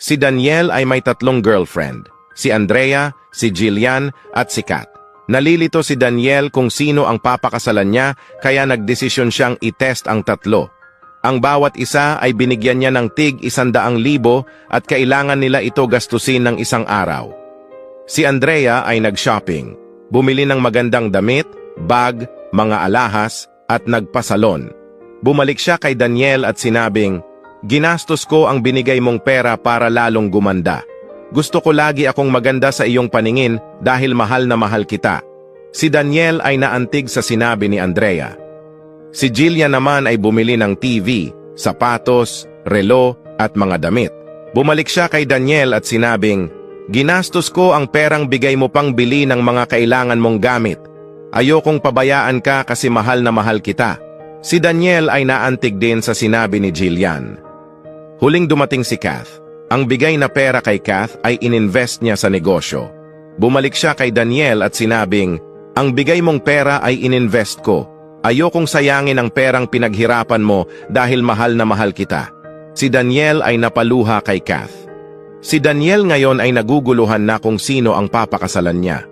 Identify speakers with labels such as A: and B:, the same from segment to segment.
A: Si Daniel ay may 3 girlfriend, si Andrea, si Jillian at si Kat. Nalilito si Daniel kung sino ang papakasalan niya kaya nagdesisyon siyang itest ang 3. Ang bawat isa ay binigyan niya ng tig 100,000 at kailangan nila ito gastusin ng 1 araw. Si Andrea ay nag-shopping, bumili ng magandang damit, bag, mga alahas at nagpasalon. Bumalik siya kay Daniel at sinabing, "Ginastos ko ang binigay mong pera para lalong gumanda. Gusto ko lagi akong maganda sa iyong paningin dahil mahal na mahal kita." Si Daniel ay naantig sa sinabi ni Andrea. Si Jillian naman ay bumili ng TV, sapatos, relo at mga damit. Bumalik siya kay Daniel at sinabing, "Ginastos ko ang perang bigay mo pang bili ng mga kailangan mong gamit. Ayokong pabayaan ka kasi mahal na mahal kita." Si Daniel ay naantig din sa sinabi ni Jillian. Huling dumating si Kath. Ang bigay na pera kay Kath ay ininvest niya sa negosyo. Bumalik siya kay Daniel at sinabing, "Ang bigay mong pera ay ininvest ko. Ayokong sayangin ang perang pinaghirapan mo dahil mahal na mahal kita." Si Daniel ay napaluha kay Kath. Si Daniel ngayon ay naguguluhan na kung sino ang papakasalan niya.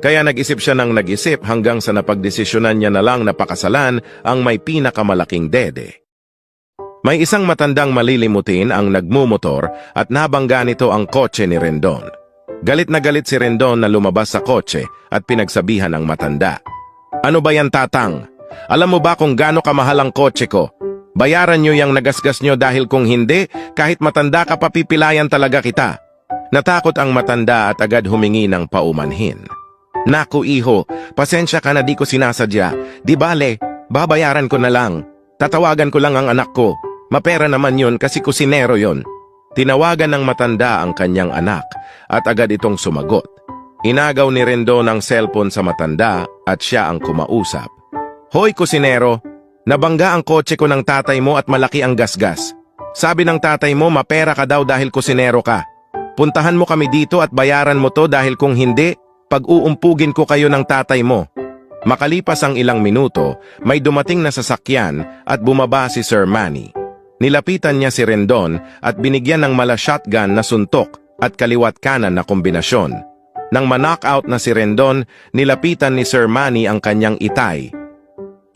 A: Kaya nag-isip siya ng nag-isip hanggang sa napagdesisyonan niya na lang na pakasalan ang may pinakamalaking dede. May isang matandang malilimutin ang nagmumotor at nabangga nito ang kotse ni Rendon. Galit na galit si Rendon na lumabas sa kotse at pinagsabihan ang matanda. "Ano ba yan, tatang? Alam mo ba kung gaano kamahal ang kotse ko? Bayaran nyo yung nagasgas nyo dahil kung hindi, kahit matanda ka papipilayan talaga kita." Natakot ang matanda at agad humingi ng paumanhin. "Naku iho, pasensya ka na di ko sinasadya. Di bale, babayaran ko na lang. Tatawagan ko lang ang anak ko. Mapera naman yun kasi kusinero yon." Tinawagan ng matanda ang kanyang anak at agad itong sumagot. Inagaw ni Rendon ang cellphone sa matanda at siya ang kumausap. "Hoy kusinero, nabangga ang kotse ko ng tatay mo at malaki ang gasgas. Sabi ng tatay mo mapera ka daw dahil kusinero ka. Puntahan mo kami dito at bayaran mo to dahil kung hindi, pag-uumpugin ko kayo ng tatay mo." Makalipas ang ilang minuto, may dumating na sasakyan at bumaba si Sir Manny. Nilapitan niya si Rendon at binigyan ng mala shotgun na suntok at kaliwat kanan na kombinasyon. Nang ma-knockout na si Rendon, nilapitan ni Sir Manny ang kanyang itay.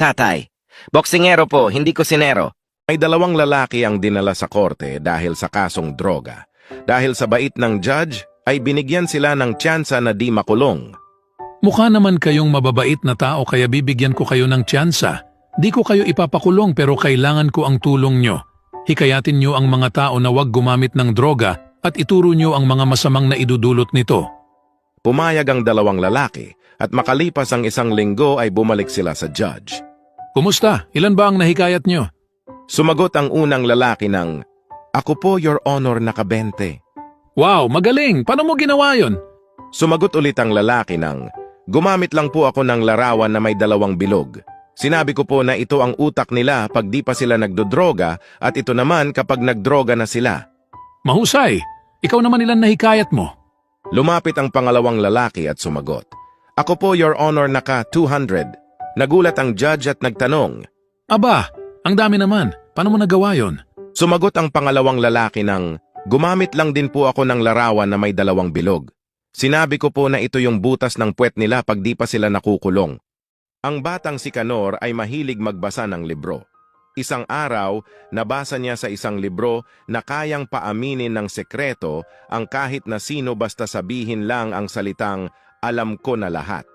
B: "Tatay, boksingero po, hindi kusinero."
A: May 2 lalaki ang dinala sa korte dahil sa kasong droga. Dahil sa bait ng judge, ay binigyan sila ng tsansa na di makulong.
C: Mukha naman kayong mababait na tao kaya bibigyan ko kayo ng tsansa. Di ko kayo ipapakulong pero kailangan ko ang tulong nyo. Hikayatin nyo ang mga tao na huwag gumamit ng droga at ituro nyo ang mga masamang na idudulot nito.
A: Pumayag ang 2 lalaki at makalipas ang 1 linggo ay bumalik sila sa judge.
C: Kumusta? Ilan ba ang nahikayat nyo?
A: Sumagot ang unang lalaki ng, "Ako po, Your Honor, naka-20."
C: Wow, magaling! Paano mo ginawa yon?
A: Sumagot ulit ang lalaki ng, "Gumamit lang po ako ng larawan na may 2 bilog. Sinabi ko po na ito ang utak nila pag di pa sila nagdodroga at ito naman kapag nagdroga na sila."
C: Mahusay! Ikaw naman ilan nahikayat mo?
A: Lumapit ang pangalawang lalaki at sumagot, "Ako po, Your Honor, naka-200. Nagulat ang judge at nagtanong.
C: Aba, ang dami naman. Paano mo nagawa yon?
A: Sumagot ang pangalawang lalaki ng, "Gumamit lang din po ako ng larawan na may 2 bilog. Sinabi ko po na ito yung butas ng puwet nila pag di pa sila nakukulong." Ang batang si Canor ay mahilig magbasa ng libro. Isang araw, nabasa niya sa isang libro na kayang paaminin ng sekreto ang kahit na sino basta sabihin lang ang salitang, "Alam ko na lahat."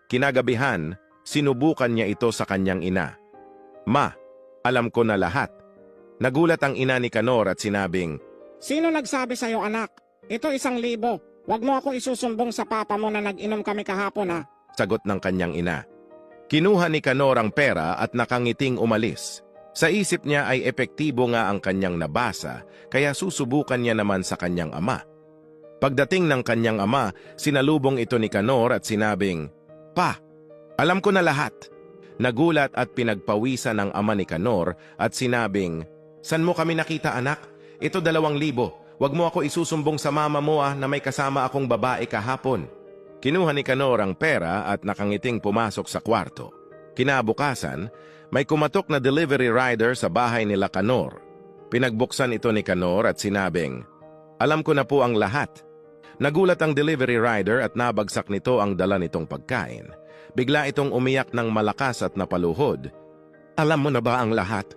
A: Kinagabihan, sinubukan niya ito sa kanyang ina. "Ma, alam ko na lahat." Nagulat ang ina ni Canor at sinabing,
D: "Sino nagsabi sa'yo, anak? Ito 1,000. Huwag mo ako isusumbong sa papa mo na nag-inom kami kahapon, ha?"
A: Sagot ng kanyang ina. Kinuha ni Canor ang pera at nakangiting umalis. Sa isip niya ay epektibo nga ang kanyang nabasa, kaya susubukan niya naman sa kanyang ama. Pagdating ng kanyang ama, sinalubong ito ni Canor at sinabing, "Pa, alam ko na lahat." Nagulat at pinagpawisan ng ama ni Canor at sinabing, "San mo kami nakita, anak? Ito 2,000. Huwag mo ako isusumbong sa mama mo na may kasama akong babae kahapon." Kinuha ni Canor ang pera at nakangiting pumasok sa kwarto. Kinabukasan, may kumatok na delivery rider sa bahay nila Canor. Pinagbuksan ito ni Canor at sinabing, Alam ko na po ang lahat. Nagulat ang delivery rider at nabagsak nito ang dala nitong pagkain. Bigla itong umiyak ng malakas at napaluhod. Alam mo na ba ang lahat?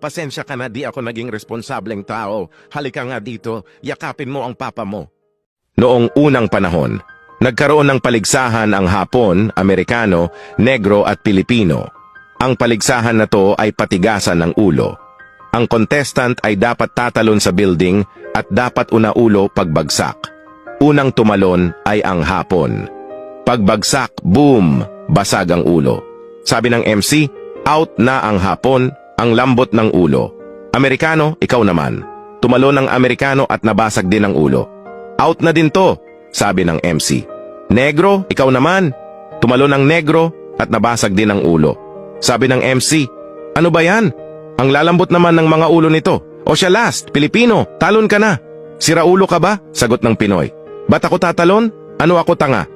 A: Pasensya ka na, di ako naging responsableng tao. Halika nga dito, yakapin mo ang papa mo. Noong unang panahon, nagkaroon ng paligsahan ang Hapon, Amerikano, Negro at Pilipino. Ang paligsahan na to ay patigasan ng ulo. Ang contestant ay dapat tatalon sa building at dapat unaulo pagbagsak. Unang tumalon ay ang Hapon. Pagbagsak, boom! Basag ang ulo. Sabi ng MC, out na ang Hapon, ang lambot ng ulo. Amerikano, ikaw naman. Tumalon ang Amerikano at nabasag din ang ulo. Out na din to, sabi ng MC. Negro, ikaw naman. Tumalon ang Negro at nabasag din ang ulo. Sabi ng MC, ano ba yan? Ang lalambot naman ng mga ulo nito. O siya last, Pilipino, talon ka na. Siraulo ka ba? Sagot ng Pinoy. Ba't ako tatalon? Ano ako tanga?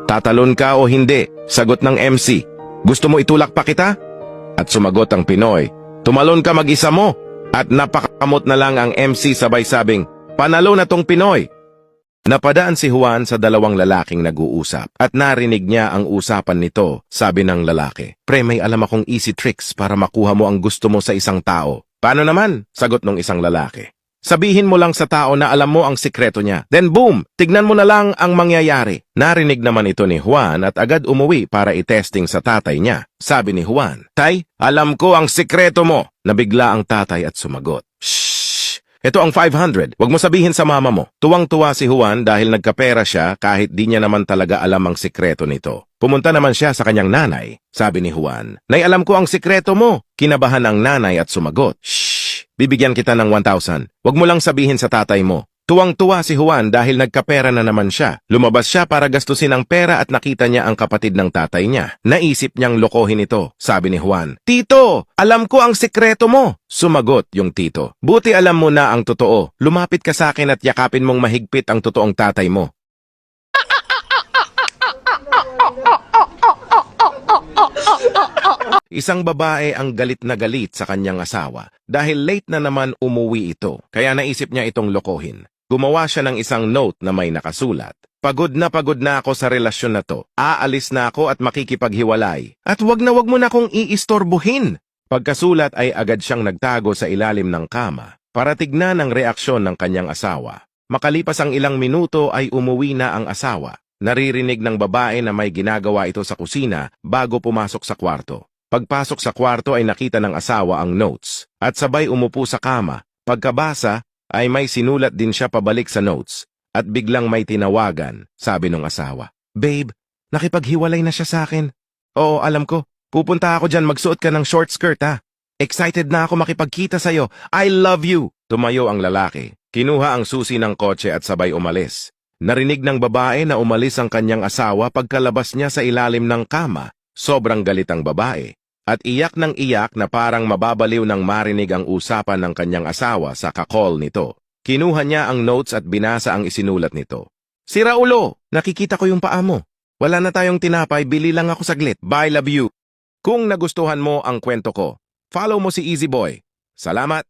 A: Tatalon ka o hindi? Sagot ng MC. Gusto mo itulak pa kita? At sumagot ang Pinoy. Tumalon ka mag-isa mo. At napakamot na lang ang MC sabay sabing, panalo na tong Pinoy. Napadaan si Juan sa dalawang lalaking nag-uusap at narinig niya ang usapan nito. Sabi ng lalaki, pre, may alam akong easy tricks para makuha mo ang gusto mo sa isang tao. Paano naman? Sagot ng isang lalaki. Sabihin mo lang sa tao na alam mo ang sikreto niya. Then boom, tignan mo na lang ang mangyayari. Narinig naman ito ni Juan at agad umuwi para itesting sa tatay niya. Sabi ni Juan, Tay, alam ko ang sikreto mo. Nabigla ang tatay at sumagot. Shh! Ito ang 500. Huwag mo sabihin sa mama mo. Tuwang-tuwa si Juan dahil nagkapera siya kahit di niya naman talaga alam ang sikreto nito. Pumunta naman siya sa kanyang nanay. Sabi ni Juan, Nay, alam ko ang sikreto mo. Kinabahan ang nanay at sumagot. Shh! Bibigyan kita ng 1,000. Huwag mo lang sabihin sa tatay mo. Tuwang-tuwa si Juan dahil nagkapera na naman siya. Lumabas siya para gastusin ang pera at nakita niya ang kapatid ng tatay niya. Naisip niyang lokohin ito. Sabi ni Juan, Tito, alam ko ang sikreto mo. Sumagot yung tito. Buti alam mo na ang totoo. Lumapit ka sa akin at yakapin mong mahigpit ang totoong tatay mo. Isang babae ang galit na galit sa kanyang asawa dahil late na naman umuwi ito. Kaya naisip niya itong lokohin. Gumawa siya ng isang note na may nakasulat. Pagod na ako sa relasyon na to. Aalis na ako at makikipaghiwalay. At wag mo na akong iistorbohin. Pagkasulat ay agad siyang nagtago sa ilalim ng kama para tignan ang reaksyon ng kanyang asawa. Makalipas ang ilang minuto ay umuwi na ang asawa. Naririnig ng babae na may ginagawa ito sa kusina bago pumasok sa kwarto. Pagpasok sa kwarto ay nakita ng asawa ang notes at sabay umupo sa kama. Pagkabasa ay may sinulat din siya pabalik sa notes at biglang may tinawagan, sabi ng asawa. Babe, nakipaghiwalay na siya sa akin. Oo, alam ko. Pupunta ako dyan, magsuot ka ng short skirt ha. Excited na ako makipagkita sa'yo. I love you. Tumayo ang lalaki. Kinuha ang susi ng kotse at sabay umalis. Narinig ng babae na umalis ang kanyang asawa pagkalabas niya sa ilalim ng kama. Sobrang galit ang babae. At iyak ng iyak na parang mababaliw nang marinig ang usapan ng kanyang asawa sa kakol nito. Kinuha niya ang notes at binasa ang isinulat nito. Si Raulo, nakikita ko yung paa mo. Wala na tayong tinapay, bili lang ako saglit. Bye, love you. Kung nagustuhan mo ang kwento ko, follow mo si Easy Boy. Salamat!